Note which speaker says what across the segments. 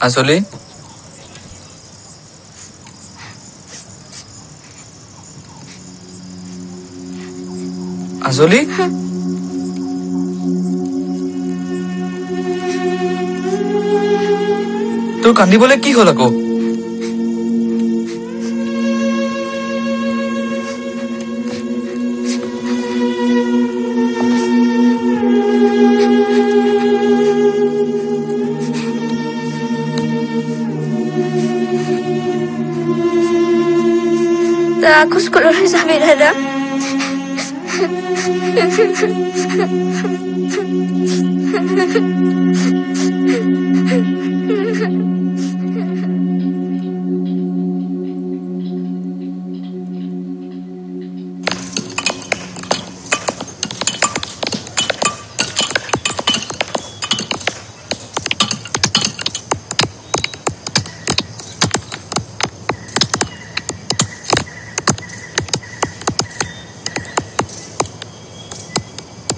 Speaker 1: আজলি আজলি তোৰ কান্দিবলৈ কি হ'ল আকৌ
Speaker 2: Aku sekolah sampai ada.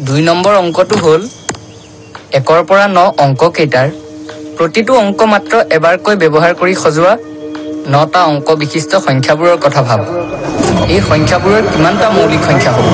Speaker 1: দুই নম্বৰ অংকটো হ'ল 1ৰ পৰা 9 অংক কেইটাৰ প্ৰতিটো অংক মাত্ৰ এবাৰকৈ ব্যৱহাৰ কৰি সজোৱা 9টা অংক বিশিষ্ট সংখ্যাবোৰৰ কথা ভাব এই সংখ্যাবোৰৰ কিমানটা মৌলিক সংখ্যা হ'ব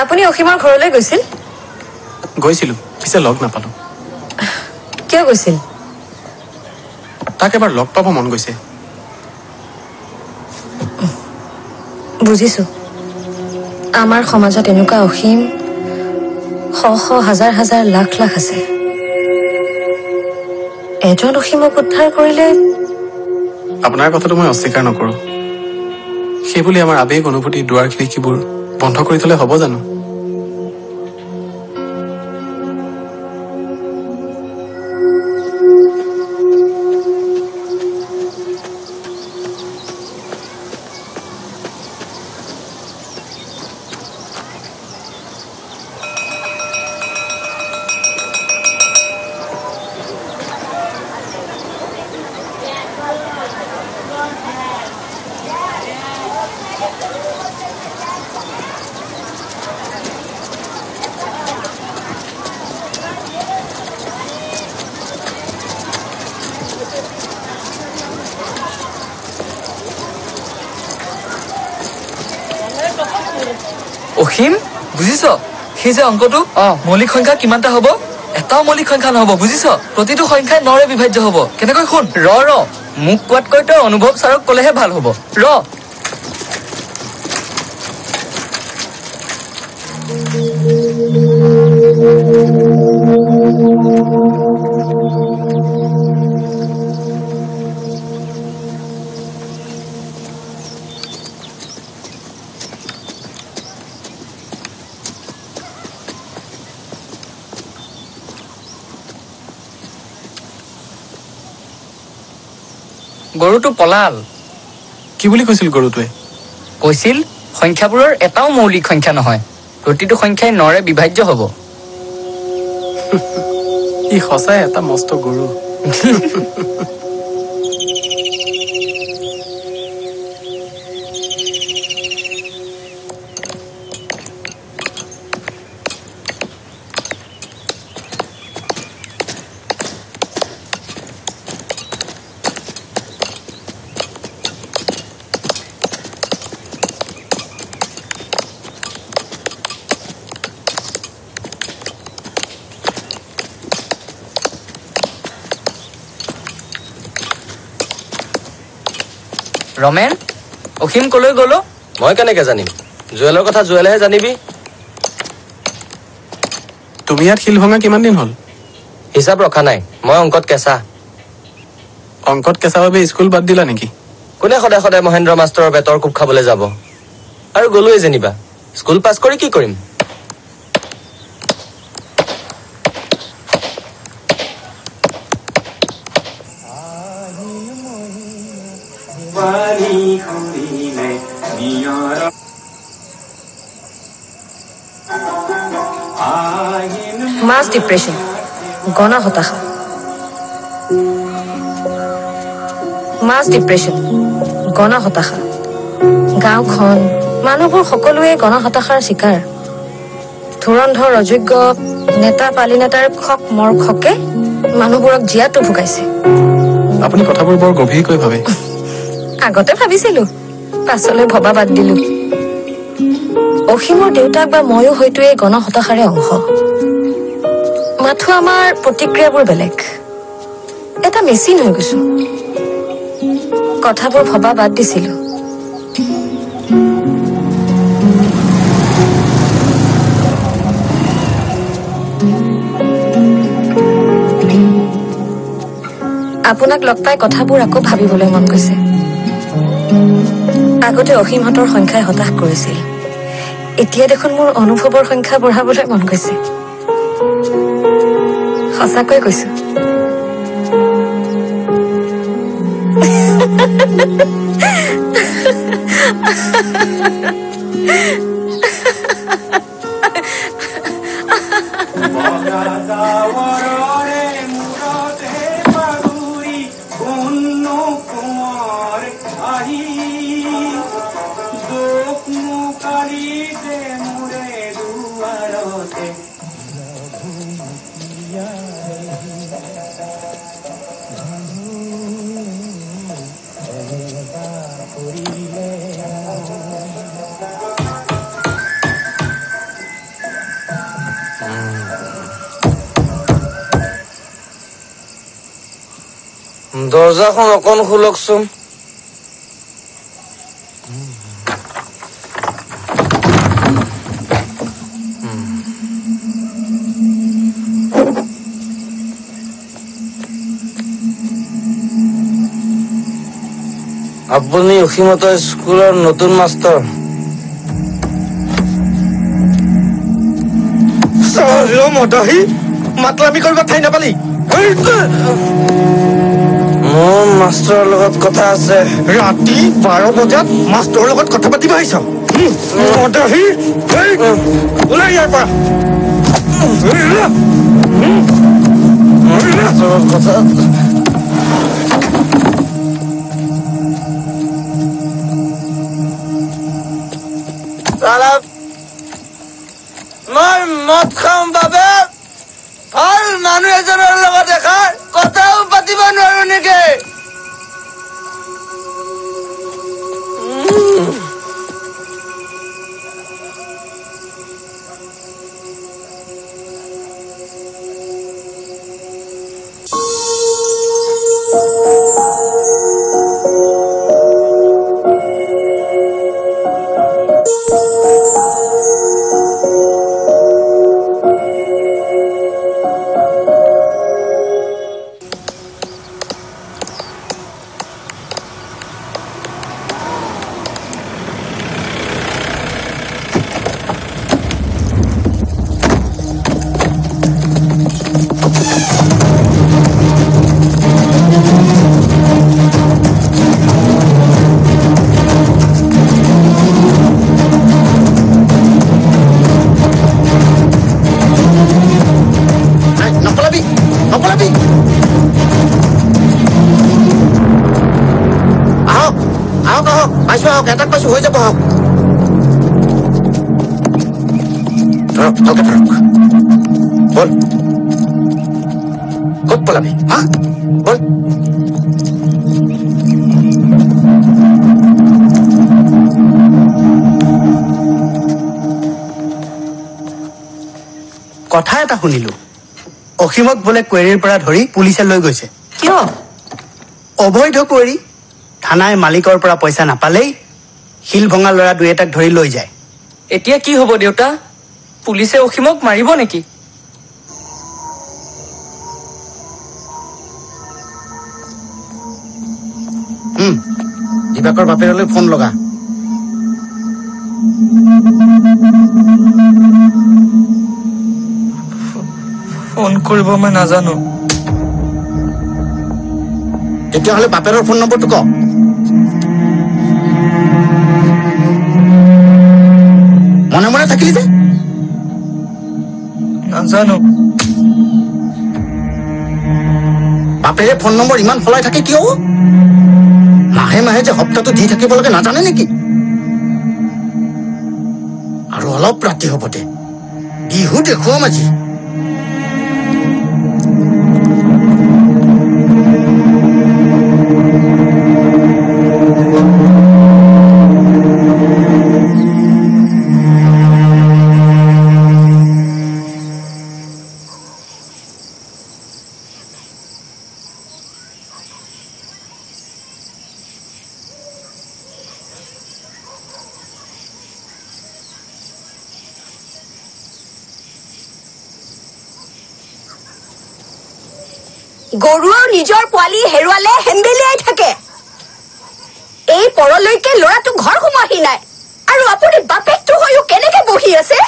Speaker 2: আপুনি অসীমৰ ঘৰলৈ গৈছিল
Speaker 3: গৈছিলো পিছে লগ নাপালো
Speaker 2: কিয় গৈছিল
Speaker 3: তাক এবাৰ লগ পাব মন গৈছে
Speaker 2: বুজিছো আমাৰ সমাজত এনেকুৱা অসীম শ শ হাজাৰ হাজাৰ লাখ লাখ আছে এজন অসীমক উদ্ধাৰ কৰিলে
Speaker 3: আপোনাৰ কথাটো মই অস্বীকাৰ নকৰো সেইবুলি আমাৰ আবেগ অনুভূতি দুৱাৰ খিৰিকীবোৰ বন্ধ কৰি থলে হ'ব জানো
Speaker 1: অসীম বুজিছ সেই যে অংকটো মৌলিক সংখ্যা কিমানটা হ'ব এটাও মৌলিক সংখ্যা নহ'ব বুজিছ প্ৰতিটো সংখ্যাই 9ৰে বিভাজ্য হ'ব কেনেকৈ শুন ৰ মোক কোৱাতকৈ তই অনুভৱ ছাৰক ক'লেহে ভাল হ'ব ৰ গৰুটো পলাল
Speaker 3: কি বুলি কৈছিল গৰুটোৱে
Speaker 1: কৈছিল সংখ্যাবোৰৰ এটাও মৌলিক সংখ্যা নহয় প্ৰতিটো সংখ্যাই 9ৰে বিভাজ্য হ'ব
Speaker 3: ই সঁচাই এটা মস্ত গৰু
Speaker 1: ৰমেন অসীম কলৈ গ'লো
Speaker 4: মই কেনেকে জানিম জুৱেলৰ কথা জুৱেলেহে জানিবি
Speaker 3: তুমি ইয়াত শিল ভঙা কিমান দিন হ'ল
Speaker 4: হিচাপ ৰখা নাই মই অংকত কেঁচা
Speaker 3: অংকত কেঁচা বাবে স্কুল বাদ দিলা নেকি
Speaker 4: কোনে সদায় সদায় মহেন্দ্ৰ মাষ্টৰৰ বেতৰ কোব খাবলৈ যাব আৰু গলোৱে যেনিবা স্কুল পাছ কৰি কি কৰিম
Speaker 2: মাছ ডিপ্ৰেশ্যন গণ হতাশা মাছ ডিপ্ৰেশ্যন গণ হতাশা গাঁওখন মানুহবোৰ সকলোৱে গণ হতাশাৰ চিকাৰ ধুৰন্ধৰ অযোগ্য নেতা পালি নেতাৰ খক মৰ খকে মানুহবোৰক জীয়াতো ভুকাইছে
Speaker 3: আপুনি কথাবোৰ বৰ গভীৰকৈ ভাবে
Speaker 2: আগতে ভাবিছিলো পাছলৈ ভবা বাদ দিলো অসীমৰ দেউতাক বা ময়ো হয়তো এই গণ হতাশাৰে অংশ মাথো আমাৰ প্ৰতিক্ৰিয়াবোৰ বেলেগ এটা মেচিন হৈ গৈছো কথাবোৰ ভবা বাদ দিছিলো আপোনাক লগ পাই কথাবোৰ আকৌ ভাবিবলৈ মন গৈছে আগতে অসীমহঁতৰ সংখ্যাই হতাশ কৰিছিল এতিয়া দেখোন মোৰ অনুভৱৰ সংখ্যা বঢ়াবলৈ মন গৈছে সঁচাকৈ কৈছো
Speaker 4: দৰ্জাখন অকণ খোলকচোন আপুনি অসীমতৰ স্কুলৰ নতুন মাষ্টৰ মদাহী মাতলামি কৰিব ঠাই নাপালি মোৰ মাষ্টৰৰ লগত কথা আছে ৰাতি 12 বজাত মাষ্টৰৰ লগত কথা পাতিব আহিছ মদাহী ওলাই ইয়াৰ পৰা কথা মই মদ খাম বাবে ভাল মানুহ এজনৰ লগত দেখা কথাও পাতিব নোৱাৰো নেকি এটাক পাইছো হৈ যাব ভালকে ধৰক বল ক'ত পলাবি হা বল
Speaker 5: কথা এটা শুনিলো অসীমক বোলে কোৱেৰীৰ পৰা ধৰি পুলিচে লৈ গৈছে কিয় অবৈধ কোৱেৰী থানাই মালিকৰ পৰা পইচা নাপালেই শিল ভঙা ল'ৰা দুই এটাক ধৰি লৈ যায়।
Speaker 1: এতিয়া কি হ'ব দেউতা? পুলিচে অসীমক মাৰিব নেকি?
Speaker 4: দিবাকৰ বাপেৰলৈ ফোন লগা।
Speaker 1: ফোন কৰিব মই নাজানো।
Speaker 4: তেতিয়াহ'লে বাপেৰৰ ফোন নম্বৰটো ক। মনে মনে থাকিলি যে?
Speaker 1: নাজানো।
Speaker 4: বাপেৰে ফোন নম্বৰ ইমান সলাই থাকে কিয়? মাহে মাহে যে সপ্তাহটো দি থাকিব লাগে নাজানে নেকি? আৰু অলপ ৰাতি হ'ব দে, বিহু দেখুৱাম আজি।
Speaker 2: গৰুৰ নিজৰ পোৱালি হেৰুৱালে হেম্বেলিয়াই থাকে। এই পৰলৈকে ল'ৰাটো ঘৰ সোমোৱাহি নাই, আৰু আপুনি বাপেকটো হৈও কেনেকে বহি আছে?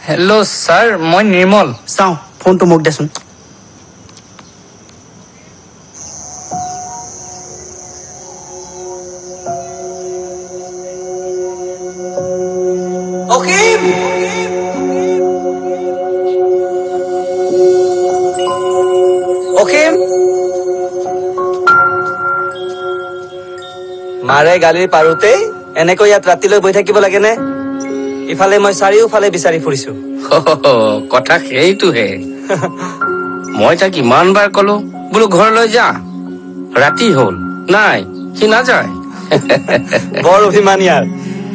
Speaker 1: হেল্ল' ছাৰ, মই নিৰ্মল।
Speaker 5: চাওঁ, ফোনটো মোক দেচোন।
Speaker 1: অসীম! অসীম!
Speaker 6: মাৰে গালিৰ পাৰোতেই এনেকৈ ইয়াত ৰাতিলৈ বহি থাকিব লাগেনে? ইফালে মই চাৰিওফালে বিচাৰি ফুৰিছো।
Speaker 7: কথা সেইটোহে। মই তাক ইমান বাৰ কলো বোলো ঘৰলৈ যা, ৰাতি হল, নাই সি নাযায়।
Speaker 6: বৰ অভিমান ইয়াৰ।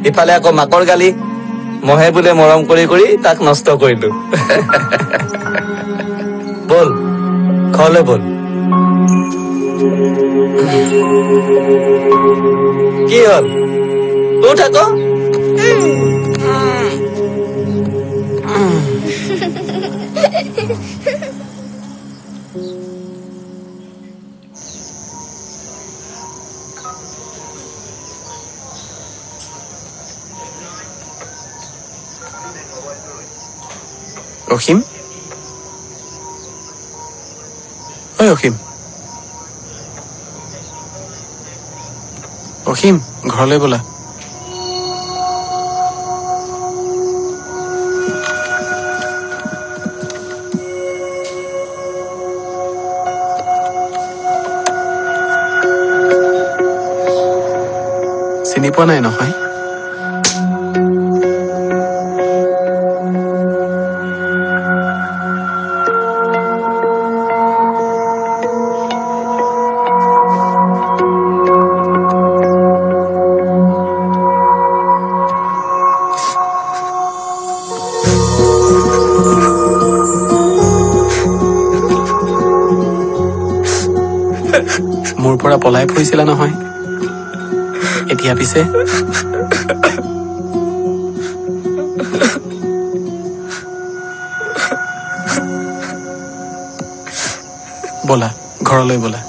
Speaker 6: ইফালে আকৌ মাকৰ গালি, মহে বোলে মৰম কৰি কৰি তাক নষ্ট কৰিলো। বল ঘৰলৈ বল। কি হল? উঠ আকৌ।
Speaker 3: অসীম, ঐ অসীম, অসীম ঘৰলৈ ব'লা। চিনি পোৱা নাই নহয়? মোৰ পৰা পলাই ফুৰিছিলা নহয়, এতিয়া পিছে ব'লা ঘৰলৈ ব'লা।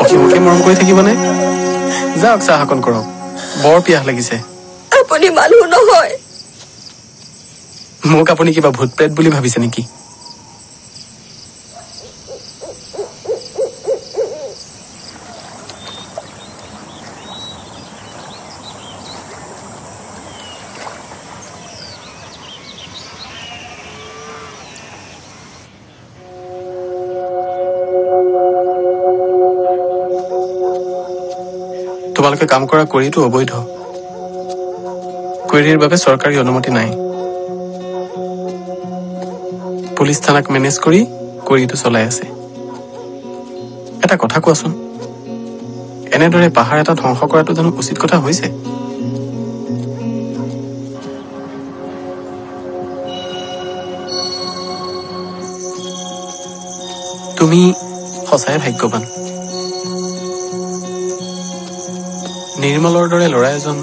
Speaker 3: অসীমকে মৰম কৰি থাকিবনে? যাওক চাহ অকণ কৰক, বৰ পিয়াহ লাগিছে।
Speaker 2: আপুনি মানুহ নহয়।
Speaker 3: মোক আপুনি কিবা ভূত প্ৰেত বুলি ভাবিছে নেকি? তোমালোকে কাম কৰা কৰিটো অবৈধ কুৱেৰীৰ বাবে চৰকাৰী অনুমতি নাই পুলিচ থানাক মেনেজ কৰি কৰিটো চলাই আছে এটা কথা কোৱাচোন এনেদৰে পাহাৰ এটা ধ্বংস কৰাটো জানো উচিত কথা হৈছে তুমি সঁচাই ভাগ্যৱান নিৰ্মলৰ দৰে ল'ৰা এজন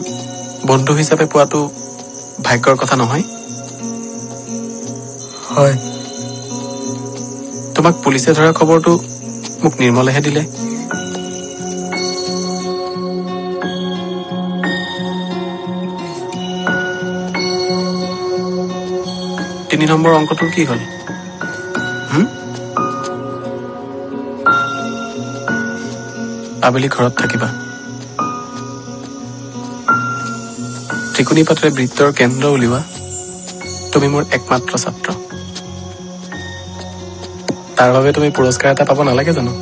Speaker 3: বন্ধু হিচাপে পোৱাটো ভাগ্যৰ কথা নহয়
Speaker 5: হয়
Speaker 3: তোমাক পুলিচে ধৰা খবৰটো মোক নিৰ্মলেহে দিলে তিনি নম্বৰ অংকটোৰ কি হ'ল আবেলি ঘৰত থাকিবা ত্ৰিকোণী পাতেৰে বৃত্তৰ কেন্দ্ৰ উলিওৱা তুমি মোৰ একমাত্ৰ ছাত্ৰ তাৰ বাবে তুমি পুৰস্কাৰ এটা পাব নালাগে জানো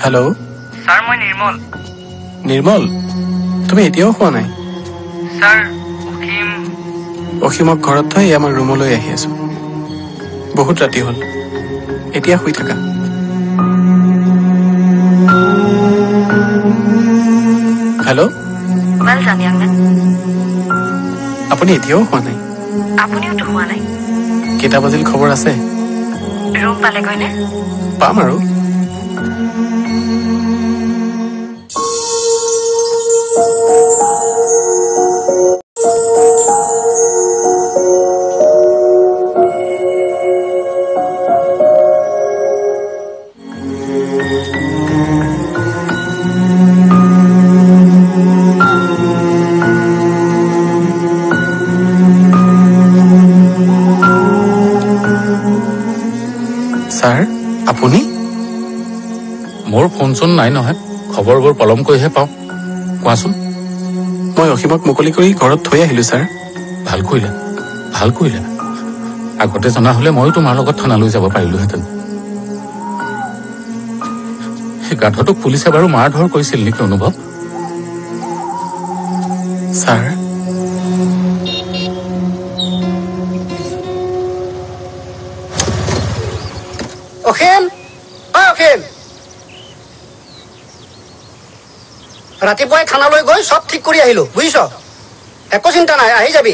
Speaker 3: হেল্ল'
Speaker 1: ছাৰ মই নিৰ্মল
Speaker 3: নিৰ্মল তুমি এতিয়াও খোৱা নাই
Speaker 1: ছাৰ
Speaker 3: অসীমক ঘৰত থৈ আমাৰ ৰুমলৈ আহি আছো বহুত ৰাতি হ'ল এতিয়া শুই থাকা হেল্ল' আপুনি এতিয়াও খোৱা নাই
Speaker 2: আপুনিওতো হোৱা নাই
Speaker 3: কেইটা বাজিল খবৰ আছে
Speaker 2: ৰুম পালেগৈনে
Speaker 3: পাম আৰু ছাৰ আপুনি
Speaker 7: মোৰ ফোন চোন নাই নহয় খবৰবোৰ পলমকৈহে পাওঁ কোৱাচোন
Speaker 3: মই অসীমক মুকলি কৰি ঘৰত থৈ আহিলো ছাৰ
Speaker 7: ভাল কৰিলা আগতে জনা হলে ময়ো তোমাৰ লগত থানালৈ যাব পাৰিলোহেঁতেন সেই গাধটোক পুলিচে বাৰু মাৰ ধৰ কৰিছিল নেকি অনুভৱ
Speaker 3: ছাৰ
Speaker 5: অসীম অসীম ৰাতিপুৱাই থানালৈ গৈ চব ঠিক কৰি আহিলো বুজিছ একো চিন্তা নাই আহি যাবি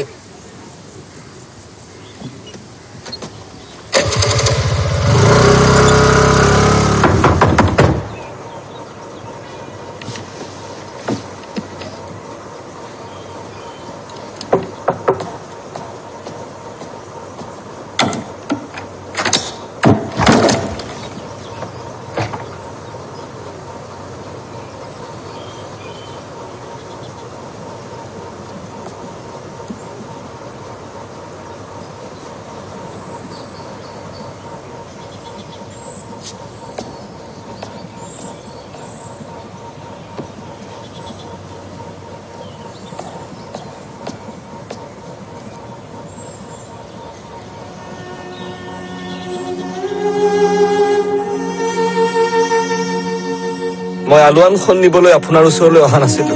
Speaker 6: মই আলোৱানখন নিবলৈ আপোনাৰ ওচৰলৈ অহা নাছিলো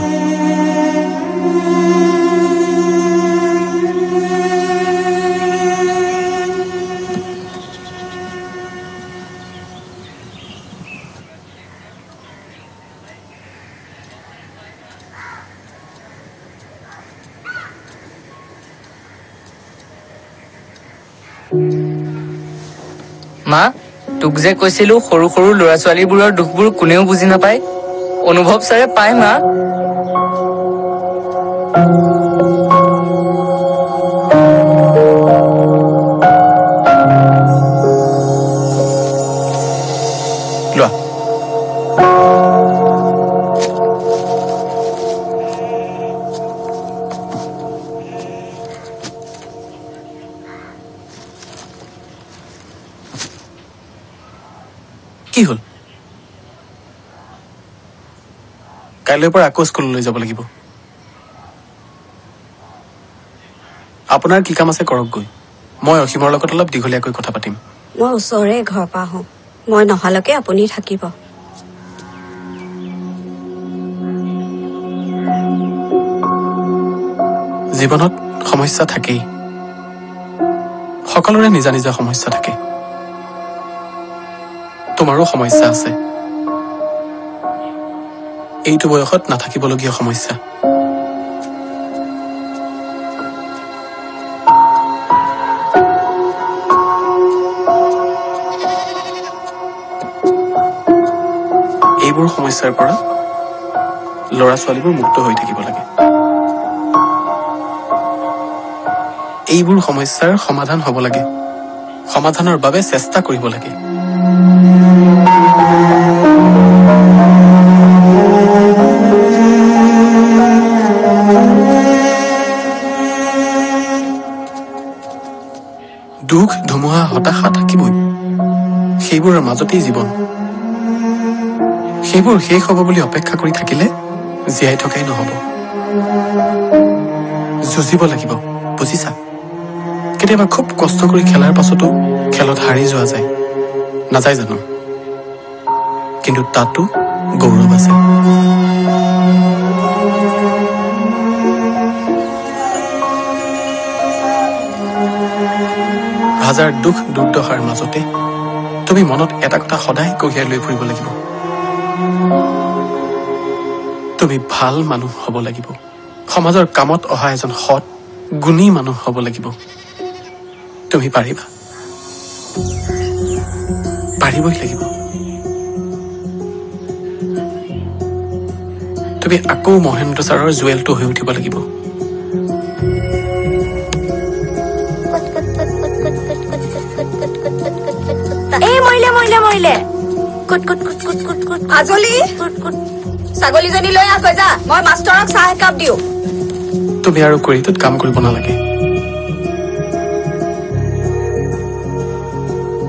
Speaker 1: মা তোক যে কৈছিলো সৰু সৰু ল'ৰা ছোৱালীবোৰৰ দুখবোৰ কোনেও বুজি নাপায় অনুভৱ ছাৰে পায় মা
Speaker 3: লোৱা কি হ'ল কাইলৈৰ পৰা আকৌ স্কুললৈ যাব লাগিব আপোনাৰ কি কাম আছে কৰক গৈ মই অসীমৰ লগত অলপ দীঘলীয়াকৈ কথা পাতিম
Speaker 2: মই ওচৰে ঘৰ পৰা আহোঁ মই নহালৈকে আপুনি থাকিব
Speaker 3: জীৱনত সমস্যা থাকেই সকলোৰে নিজা নিজা সমস্যা থাকে তোমাৰো সমস্যা আছে এইটো বয়সত নাথাকিবলগীয়া সমস্যা এইবোৰ সমস্যাৰ পৰা ল'ৰা ছোৱালীবোৰ মুক্ত হৈ থাকিব লাগে এইবোৰ সমস্যাৰ সমাধান হ'ব লাগে সমাধানৰ বাবে চেষ্টা কৰিব লাগে দুখ ধুমুহা হতাশা থাকিবই সেইবোৰৰ মাজতেই জীৱন সেইবোৰ শেষ হ'ব বুলি অপেক্ষা কৰি থাকিলে জীয়াই থকাই নহ'ব যুঁজিব লাগিব বুজিছা কেতিয়াবা খুব কষ্ট কৰি খেলাৰ পাছতো খেলত হাৰি যোৱা যায় নাযায় জানো কিন্তু তাতো গৌৰৱ আছে হাজাৰ দুখ দুৰ্দশাৰ মাজতে তুমি মনত এটা কথা সদায় কঢ়িয়াই লৈ ফুৰিব লাগিব তুমি ভাল মানুহ হ'ব লাগিব সমাজৰ কামত অহা এজন সৎ গুণী মানুহ হ'ব লাগিব তুমি পাৰিবা পাৰিবই লাগিব তুমি আকৌ মহেন্দ্ৰ ছাৰৰ জুৱেলটো হৈ উঠিব লাগিব
Speaker 2: ছাগলীজনী লৈ আহ যা মই মাষ্টৰক চাহ একাপ দিওঁ
Speaker 3: তুমি আৰু কৰিটোত কাম কৰিব নালাগে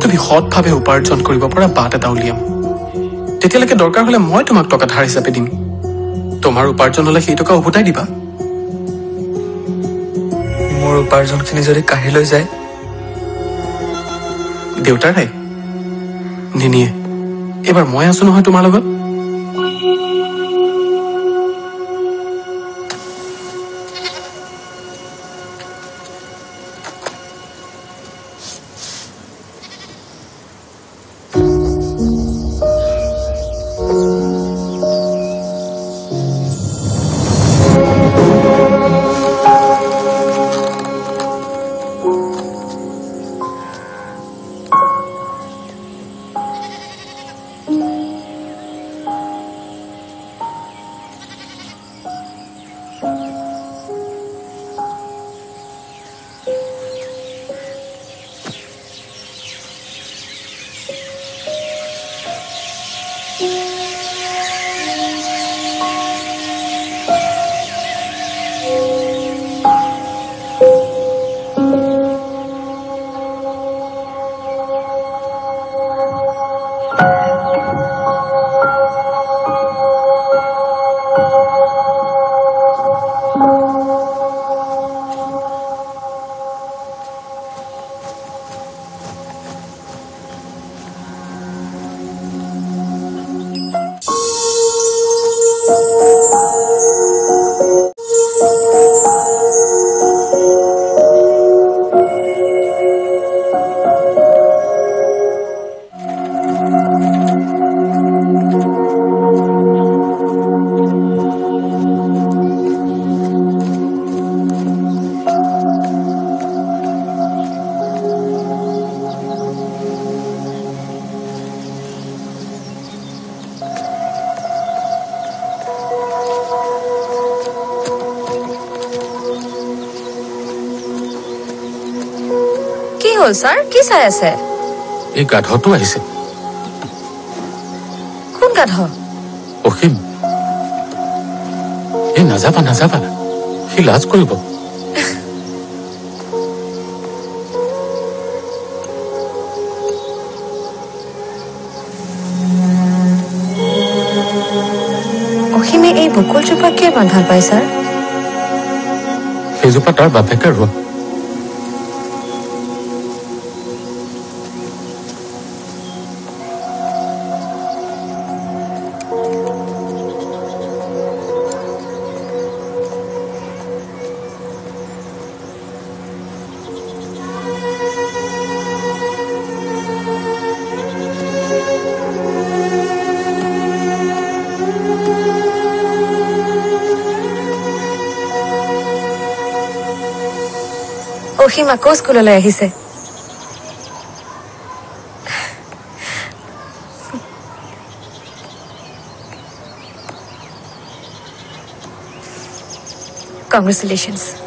Speaker 3: তুমি সৎভাৱে উপাৰ্জন কৰিব পৰা বাট এটা উলিয়াম তেতিয়ালৈকে দৰকাৰ হলে মই তোমাক টকা ধাৰ হিচাপে দিম তোমাৰ উপাৰ্জন হলে সেই টকা উভতাই দিবা
Speaker 1: মোৰ উপাৰ্জনখিনি যদি কাঢ়ি লৈ যায়
Speaker 3: দেউতাৰে নিনিয়ে এবাৰ মই আছো নহয় তোমাৰ লগত
Speaker 2: হ'ল ছাৰ কি চাই আছে
Speaker 7: এই গাধটো আহিছে
Speaker 2: কোন গাধ
Speaker 7: অসীম এই নাযাবা নাযাবা সি লাজ কৰিব
Speaker 2: অসীমে এই বকুলজোপা কিয় ইমান ভাল পায় ছাৰ
Speaker 7: সেইজোপা তাৰ বাপেকে ৰোৱা
Speaker 8: অসীম আকৌ স্কুললৈ আহিছে Congratulations.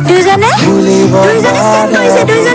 Speaker 2: দুইজনে stand কৰিছে